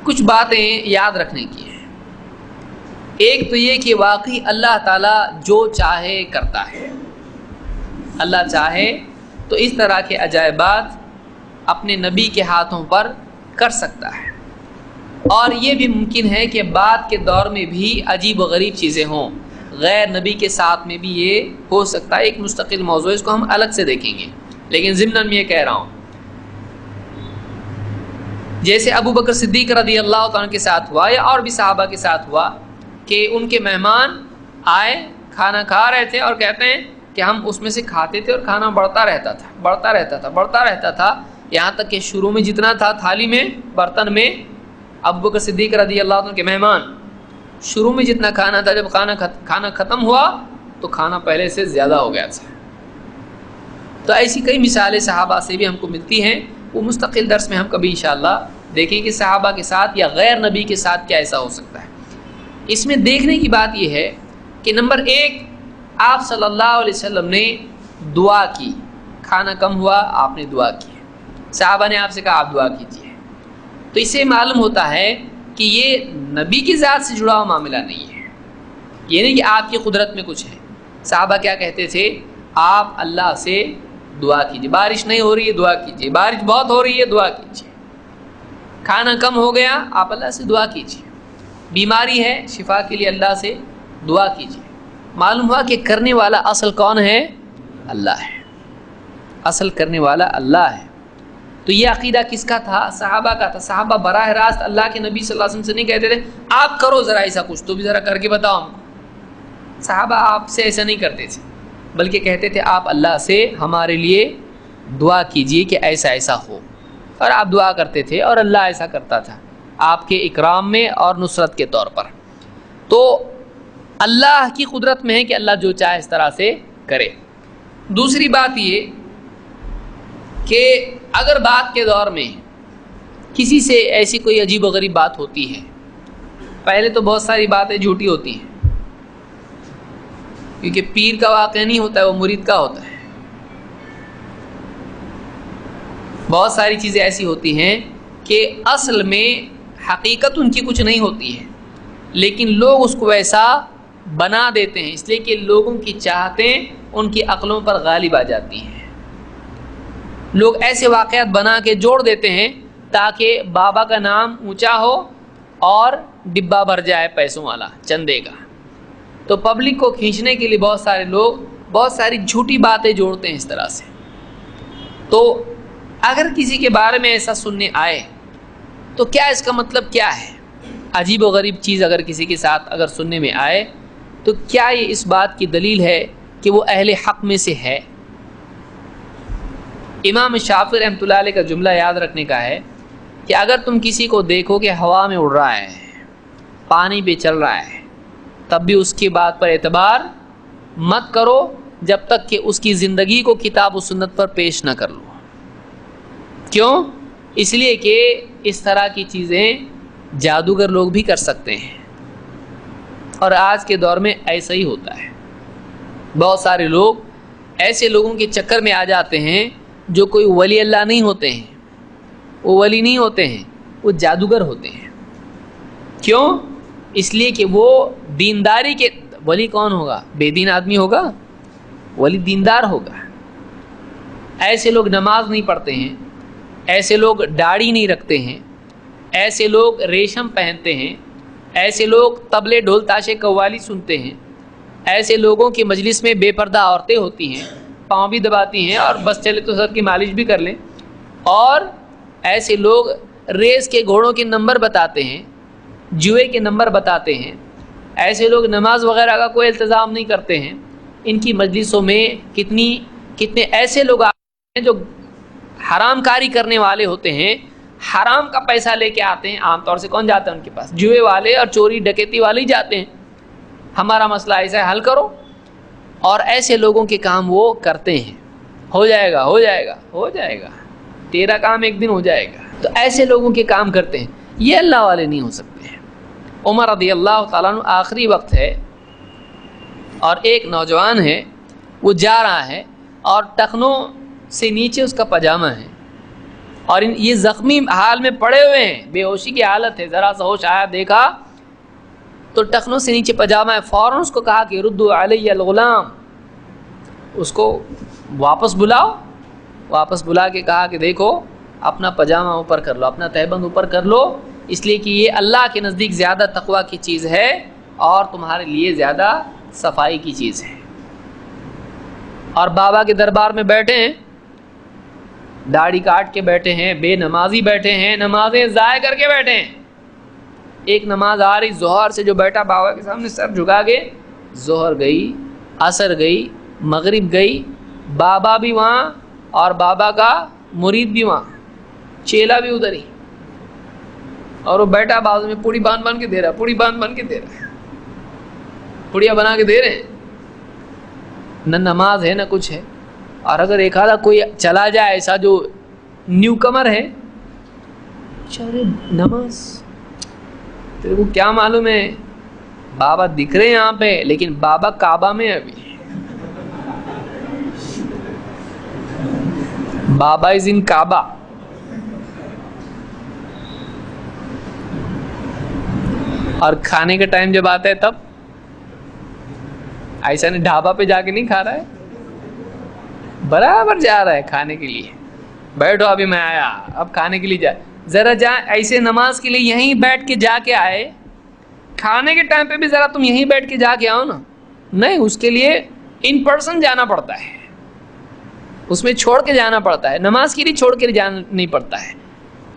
کچھ باتیں یاد رکھنے کی ہیں۔ ایک تو یہ کہ واقعی اللہ تعالیٰ جو چاہے کرتا ہے، اللہ چاہے تو اس طرح کے عجائبات اپنے نبی کے ہاتھوں پر کر سکتا ہے، اور یہ بھی ممکن ہے کہ بعد کے دور میں بھی عجیب و غریب چیزیں ہوں، غیر نبی کے ساتھ میں بھی یہ ہو سکتا ہے۔ ایک مستقل موضوع ہے، اس کو ہم الگ سے دیکھیں گے، لیکن ضمن میں یہ کہہ رہا ہوں جیسے ابو بکر صدیق رضی اللہ عنہ کے ساتھ ہوا یا اور بھی صحابہ کے ساتھ ہوا کہ ان کے مہمان آئے، کھانا کھا رہے تھے اور کہتے ہیں کہ ہم اس میں سے کھاتے تھے اور کھانا بڑھتا رہتا تھا یہاں تک کہ شروع میں جتنا تھا تھالی میں، برتن میں، ابو بکر صدیق رضی اللہ عنہ کے مہمان شروع میں جتنا کھانا تھا، جب کھانا ختم ہوا تو کھانا پہلے سے زیادہ ہو گیا تھا۔ تو ایسی کئی مثالیں صحابہ سے بھی ہم کو ملتی ہیں، وہ مستقل درس میں ہم کبھی انشاءاللہ دیکھیں کہ صحابہ کے ساتھ یا غیر نبی کے ساتھ کیا ایسا ہو سکتا ہے۔ اس میں دیکھنے کی بات یہ ہے کہ نمبر ایک، آپ صلی اللہ علیہ وسلم نے دعا کی، کھانا کم ہوا آپ نے دعا کی، صحابہ نے آپ سے کہا آپ دعا کیجیے، تو اس سے معلوم ہوتا ہے کہ یہ نبی کی ذات سے جڑا ہوا معاملہ نہیں ہے، یہ نہیں کہ آپ کی قدرت میں کچھ ہے۔ صحابہ کیا کہتے تھے؟ آپ اللہ سے دعا کیجیے، بارش نہیں ہو رہی ہے دعا کیجیے، بارش بہت ہو رہی ہے دعا کیجیے، کھانا کم ہو گیا آپ اللہ سے دعا کیجیے، بیماری ہے شفا کے لیے اللہ سے دعا کیجیے۔ معلوم ہوا کہ کرنے والا اصل کون ہے؟ اللہ ہے، اصل کرنے والا اللہ ہے۔ تو یہ عقیدہ کس کا تھا؟ صحابہ کا تھا۔ صحابہ براہ راست اللہ کے نبی صلی اللہ علیہ وسلم سے نہیں کہتے تھے آپ کرو ذرا ایسا کچھ تو بھی ذرا کر کے بتاؤ ہم کو۔ صحابہ آپ سے ایسا نہیں کرتے تھے، بلکہ کہتے تھے آپ اللہ سے ہمارے لیے دعا کیجیے کہ ایسا ایسا ہو، اور آپ دعا کرتے تھے اور اللہ ایسا کرتا تھا آپ کے اکرام میں اور نصرت کے طور پر۔ تو اللہ کی قدرت میں ہے کہ اللہ جو چاہے اس طرح سے کرے۔ دوسری بات یہ کہ اگر بعد کے دور میں کسی سے ایسی کوئی عجیب و غریب بات ہوتی ہے، پہلے تو بہت ساری باتیں جھوٹی ہوتی ہیں، کیونکہ پیر کا واقعہ نہیں ہوتا ہے، وہ مرید کا ہوتا ہے۔ بہت ساری چیزیں ایسی ہوتی ہیں کہ اصل میں حقیقت ان کی کچھ نہیں ہوتی ہے، لیکن لوگ اس کو ویسا بنا دیتے ہیں، اس لیے کہ لوگوں کی چاہتیں ان کی عقلوں پر غالب آ جاتی ہیں۔ لوگ ایسے واقعات بنا کے جوڑ دیتے ہیں تاکہ بابا کا نام اونچا ہو اور ڈبہ بھر جائے پیسوں والا چندے کا۔ تو پبلک کو کھینچنے کے لیے بہت سارے لوگ بہت ساری جھوٹی باتیں جوڑتے ہیں اس طرح سے۔ تو اگر کسی کے بارے میں ایسا سننے آئے تو کیا اس کا مطلب کیا ہے؟ عجیب و غریب چیز اگر کسی کے ساتھ اگر سننے میں آئے تو کیا یہ اس بات کی دلیل ہے کہ وہ اہل حق میں سے ہے؟ امام شافعی رحمۃ اللہ علیہ کا جملہ یاد رکھنے کا ہے کہ اگر تم کسی کو دیکھو کہ ہوا میں اڑ رہا ہے، پانی پہ چل رہا ہے، تب بھی اس کی بات پر اعتبار مت کرو جب تک کہ اس کی زندگی کو کتاب و سنت پر پیش نہ کر لو۔ کیوں؟ اس لیے کہ اس طرح کی چیزیں جادوگر لوگ بھی کر سکتے ہیں، اور آج کے دور میں ایسا ہی ہوتا ہے۔ بہت سارے لوگ ایسے لوگوں کے چکر میں آ جاتے ہیں جو کوئی ولی اللہ نہیں ہوتے ہیں، وہ ولی نہیں ہوتے ہیں، وہ جادوگر ہوتے ہیں۔ کیوں؟ اس لیے کہ وہ دینداری کے ولی کون ہوگا؟ بے دین آدمی ہوگا؟ ولی دیندار ہوگا۔ ایسے لوگ نماز نہیں پڑھتے ہیں، ایسے لوگ داڑھی نہیں رکھتے ہیں، ایسے لوگ ریشم پہنتے ہیں، ایسے لوگ طبلے ڈھول تاشے قوالی سنتے ہیں، ایسے لوگوں کی مجلس میں بے پردہ عورتیں ہوتی ہیں، پاؤں بھی دباتی ہیں اور بس چلے تو سر کی مالش بھی کر لیں، اور ایسے لوگ ریس کے گھوڑوں کے نمبر بتاتے ہیں، جوئے کے نمبر بتاتے ہیں، ایسے لوگ نماز وغیرہ کا کوئی التزام نہیں کرتے ہیں۔ ان کی مجلسوں میں کتنے ایسے لوگ آتے ہیں جو حرام کاری کرنے والے ہوتے ہیں، حرام کا پیسہ لے کے آتے ہیں۔ عام طور سے کون جاتا ہے ان کے پاس؟ جوئے والے اور چوری ڈکیتی والے ہی جاتے ہیں، ہمارا مسئلہ ایسا ہے حل کرو، اور ایسے لوگوں کے کام وہ کرتے ہیں۔ ہو جائے گا، ہو جائے گا، ہو جائے گا، تیرا کام ایک دن ہو جائے گا۔ تو ایسے لوگوں کے کام کرتے ہیں، یہ اللہ والے نہیں ہو سکتے ہیں۔ عمر رضی اللہ تعالیٰ عنہ آخری وقت ہے اور ایک نوجوان ہے، وہ جا رہا ہے اور ٹخنوں سے نیچے اس کا پاجامہ ہے، اور یہ زخمی حال میں پڑے ہوئے ہیں، بے ہوشی کی حالت ہے، ذرا سا ہوش آیا دیکھا تو ٹخنوں سے نیچے پجامہ ہے، فوراً اس کو کہا کہ ردو علی الغلام، اس کو واپس بلاؤ، واپس بلا کے کہا کہ دیکھو اپنا پجامہ اوپر کر لو، اپنا تہبند اوپر کر لو، اس لیے کہ یہ اللہ کے نزدیک زیادہ تقویٰ کی چیز ہے اور تمہارے لیے زیادہ صفائی کی چیز ہے۔ اور بابا کے دربار میں بیٹھے ہیں، داڑھی کاٹ کے بیٹھے ہیں، بے نمازی بیٹھے ہیں، نمازیں ضائع کر کے بیٹھے ہیں۔ ایک نماز آ رہی ظہر سے، جو بیٹھا بابا کے سامنے سر جھکا کے، ظہر گئی، عصر گئی، مغرب گئی، بابا بھی وہاں اور بابا کا مرید بھی وہاں، چیلا بھی ادھر ہی، اور وہ بیٹھا بازو میں پوڑی باندھ کے دے رہا، پوڑی باندھ کے دے رہا، پوڑیاں بنا کے دے رہے ہیں، نہ نماز ہے نہ کچھ ہے۔ اور اگر ایک آدھا کوئی چلا جائے ایسا جو نیو کمر ہے، چارے نماز تیرے کو کیا معلوم ہے، بابا دکھ رہے ہیں یہاں پہ لیکن بابا کعبہ میں ابھی، بابا از ان کعبہ۔ اور کھانے کا ٹائم جب آتا ہے تب ایسا نہیں ڈھابا پہ جا کے نہیں کھا رہا ہے، برابر جا رہا ہے کھانے کے لیے، بیٹھو ابھی میں آیا، اب کھانے کے لیے جا، ذرا جا ایسے نماز کے لیے یہیں بیٹھ کے جا کے آئے، کھانے کے ٹائم پہ بھی ذرا تم یہیں بیٹھ کے جا کے آؤ نا، نہیں، اس کے لیے ان پرسن جانا پڑتا ہے، اس میں چھوڑ کے جانا پڑتا ہے، نماز کے لیے چھوڑ کے جانا نہیں پڑتا ہے۔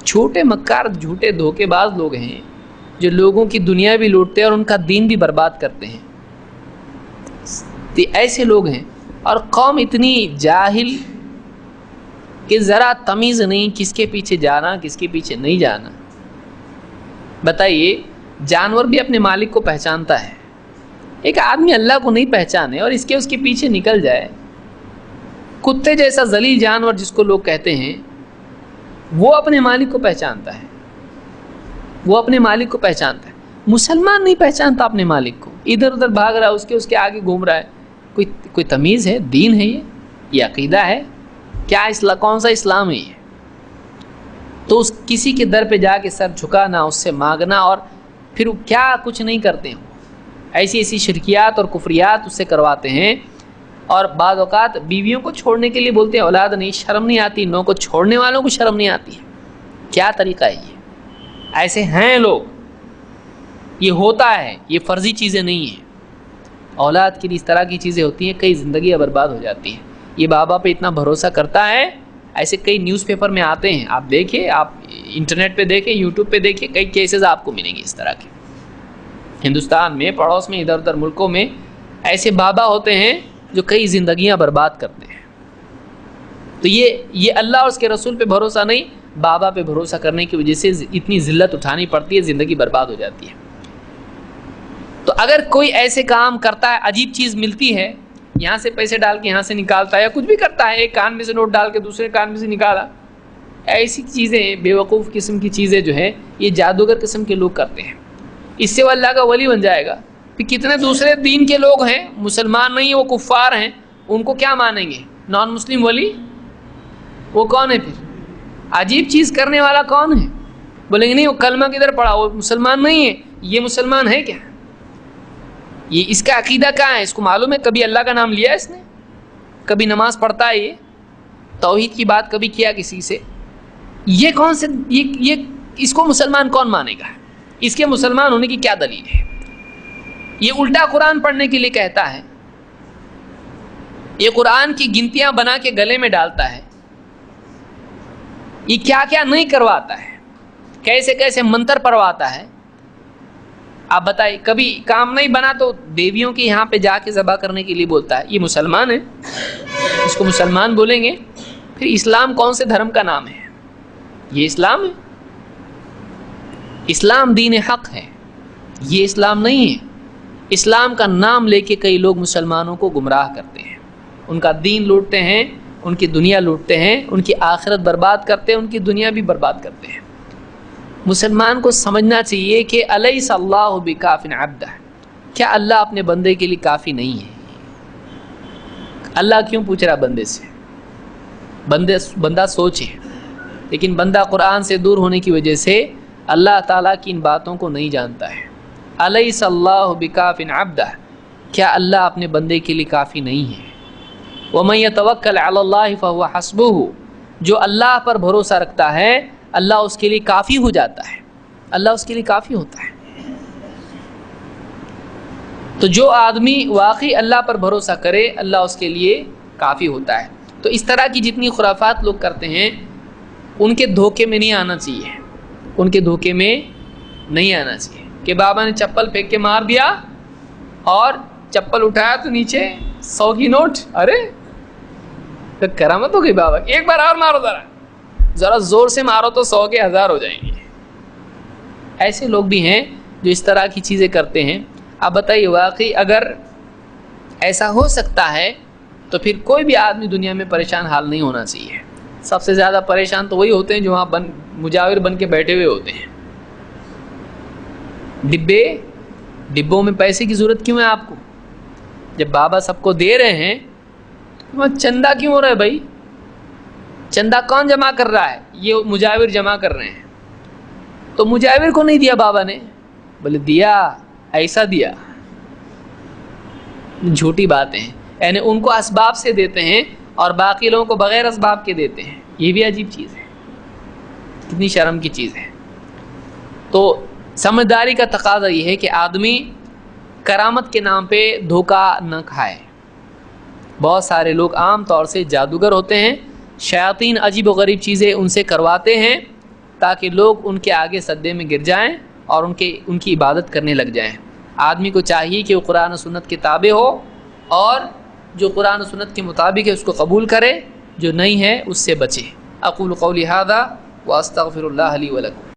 چھوٹے مکار جھوٹے دھوکے باز لوگ ہیں جو لوگوں کی دنیا بھی لوٹتے ہیں اور ان کا دین بھی برباد کرتے ہیں، تو ایسے لوگ ہیں۔ اور قوم اتنی جاہل کہ ذرا تمیز نہیں کس کے پیچھے جانا کس کے پیچھے نہیں جانا۔ بتائیے، جانور بھی اپنے مالک کو پہچانتا ہے، ایک آدمی اللہ کو نہیں پہچانے اور اس کے پیچھے نکل جائے، کتے جیسا ذلیل جانور جس کو لوگ کہتے ہیں، وہ اپنے مالک کو پہچانتا ہے، وہ اپنے مالک کو پہچانتا ہے۔ مسلمان نہیں پہچانتا اپنے مالک کو، ادھر ادھر بھاگ رہا ہے، اس کے آگے گھوم رہا ہے۔ کوئی تمیز ہے؟ دین ہے یہ عقیدہ ہے کیا؟ کون سا اسلام ہے یہ؟ تو کسی کے در پہ جا کے سر جھکانا، اس سے مانگنا، اور پھر کیا کچھ نہیں کرتے ہیں، ایسی شرکیات اور کفریات اس سے کرواتے ہیں۔ اور بعض اوقات بیویوں کو چھوڑنے کے لیے بولتے ہیں اولاد نہیں، شرم نہیں آتی، نو کو چھوڑنے والوں کو شرم نہیں آتی ہے، کیا طریقہ ہے یہ؟ ایسے ہیں لوگ، یہ ہوتا ہے، یہ فرضی چیزیں نہیں ہیں، اولاد کے لیے اس طرح کی چیزیں ہوتی ہیں، کئی زندگیاں برباد ہو جاتی ہیں۔ یہ بابا پہ اتنا بھروسہ کرتا ہے، ایسے کئی نیوز پیپر میں آتے ہیں، آپ دیکھیں، آپ انٹرنیٹ پہ دیکھیں، یوٹیوب پہ دیکھیں، کئی کیسز آپ کو ملیں گے اس طرح کے، ہندوستان میں، پڑوس میں، ادھر ادھر ملکوں میں ایسے بابا ہوتے ہیں جو کئی زندگیاں برباد کرتے ہیں۔ تو یہ اللہ اور اس کے رسول پہ بھروسہ نہیں، بابا پہ بھروسہ کرنے کی وجہ سے اتنی ذلت اٹھانی پڑتی ہے، زندگی برباد ہو جاتی ہے۔ تو اگر کوئی ایسے کام کرتا ہے، عجیب چیز ملتی ہے، یہاں سے پیسے ڈال کے یہاں سے نکالتا ہے، یا کچھ بھی کرتا ہے، ایک کان میں سے نوٹ ڈال کے دوسرے کان میں سے نکالا، ایسی چیزیں، بے وقوف قسم کی چیزیں جو ہے یہ جادوگر قسم کے لوگ کرتے ہیں، اس سے وہ اللہ کا ولی بن جائے گا۔ پھر کتنے دوسرے دین کے لوگ ہیں، مسلمان نہیں، وہ کفار ہیں، ان کو کیا مانیں گے؟ نان مسلم ولی، وہ کون ہے پھر؟ عجیب چیز کرنے والا کون ہے؟ بولیں گے نہیں وہ کلمہ کدھر پڑھا، وہ مسلمان نہیں ہے، یہ مسلمان ہے کیا؟ یہ اس کا عقیدہ کہاں ہے؟ اس کو معلوم ہے کبھی اللہ کا نام لیا اس نے؟ کبھی نماز پڑھتا ہے؟ یہ توحید کی بات کبھی کیا کسی سے؟ یہ کون سے یہ اس کو مسلمان کون مانے گا؟ اس کے مسلمان ہونے کی کیا دلیل ہے؟ یہ الٹا قرآن پڑھنے کے لیے کہتا ہے، یہ قرآن کی گنتیاں بنا کے گلے میں ڈالتا ہے، یہ کیا کیا نہیں کرواتا ہے، کیسے کیسے منتر پڑھواتا ہے۔ آپ بتائیے، کبھی کام نہیں بنا تو دیویوں کے یہاں پہ جا کے ذبح کرنے کے لیے بولتا ہے، یہ مسلمان ہے؟ اس کو مسلمان بولیں گے؟ پھر اسلام کون سے دھرم کا نام ہے؟ یہ اسلام ہے؟ اسلام دین حق ہے، یہ اسلام نہیں ہے۔ اسلام کا نام لے کے کئی لوگ مسلمانوں کو گمراہ کرتے ہیں، ان کا دین لوٹتے ہیں، ان کی دنیا لوٹتے ہیں، ان کی آخرت برباد کرتے ہیں، ان کی دنیا بھی برباد کرتے ہیں۔ مسلمان کو سمجھنا چاہیے کہ الیس اللہ بکاف عبدہ، کیا اللہ اپنے بندے کے لیے کافی نہیں ہے؟ اللہ کیوں پوچھ رہا بندے سے؟ بندہ سوچے، لیکن بندہ قرآن سے دور ہونے کی وجہ سے اللہ تعالیٰ کی ان باتوں کو نہیں جانتا ہے۔ الیس اللہ بکاف عبدہ، کیا اللہ اپنے بندے کے لیے کافی نہیں ہے؟ ومن یتوکل علی اللہ فہو حسبہ، جو اللہ پر بھروسہ رکھتا ہے اللہ اس کے لیے کافی ہو جاتا ہے، اللہ اس کے لیے کافی ہوتا ہے۔ تو جو آدمی واقعی اللہ پر بھروسہ کرے اللہ اس کے لیے کافی ہوتا ہے۔ تو اس طرح کی جتنی خرافات لوگ کرتے ہیں ان کے دھوکے میں نہیں آنا چاہیے، ان کے دھوکے میں نہیں آنا چاہیے کہ بابا نے چپل پھینک کے مار دیا اور چپل اٹھایا تو نیچے 100 کی نوٹ، ارے تو کرامت ہو گئی بابا، ایک بار اور مارو، ذرا زور سے مارو تو 100 کے 1000 ہو جائیں گے۔ ایسے لوگ بھی ہیں جو اس طرح کی چیزیں کرتے ہیں۔ اب بتائیے واقعی اگر ایسا ہو سکتا ہے تو پھر کوئی بھی آدمی دنیا میں پریشان حال نہیں ہونا چاہیے۔ سب سے زیادہ پریشان تو وہی ہوتے ہیں جو وہاں مجاور بن کے بیٹھے ہوئے ہوتے ہیں۔ ڈبوں میں پیسے کی ضرورت کیوں ہے آپ کو؟ جب بابا سب کو دے رہے ہیں تو وہاں چندہ کیوں ہو رہا ہے بھائی؟ چندہ کون جمع کر رہا ہے؟ یہ مجاور جمع کر رہے ہیں۔ تو مجاور کو نہیں دیا بابا نے، بولے دیا، ایسا دیا، جھوٹی باتیں ہیں۔ یعنی ان کو اسباب سے دیتے ہیں اور باقی لوگوں کو بغیر اسباب کے دیتے ہیں، یہ بھی عجیب چیز ہے، کتنی شرم کی چیز ہے۔ تو سمجھداری کا تقاضا یہ ہے کہ آدمی کرامت کے نام پہ دھوکہ نہ کھائے۔ بہت سارے لوگ عام طور سے جادوگر ہوتے ہیں، شیاطین عجیب و غریب چیزیں ان سے کرواتے ہیں تاکہ لوگ ان کے آگے سجدے میں گر جائیں اور ان کی عبادت کرنے لگ جائیں۔ آدمی کو چاہیے کہ وہ قرآن و سنت کے تابع ہو اور جو قرآن و سنت کے مطابق ہے اس کو قبول کرے، جو نہیں ہے اس سے بچے۔ اقول قولی ھذا واستغفر اللہ لی ولکم۔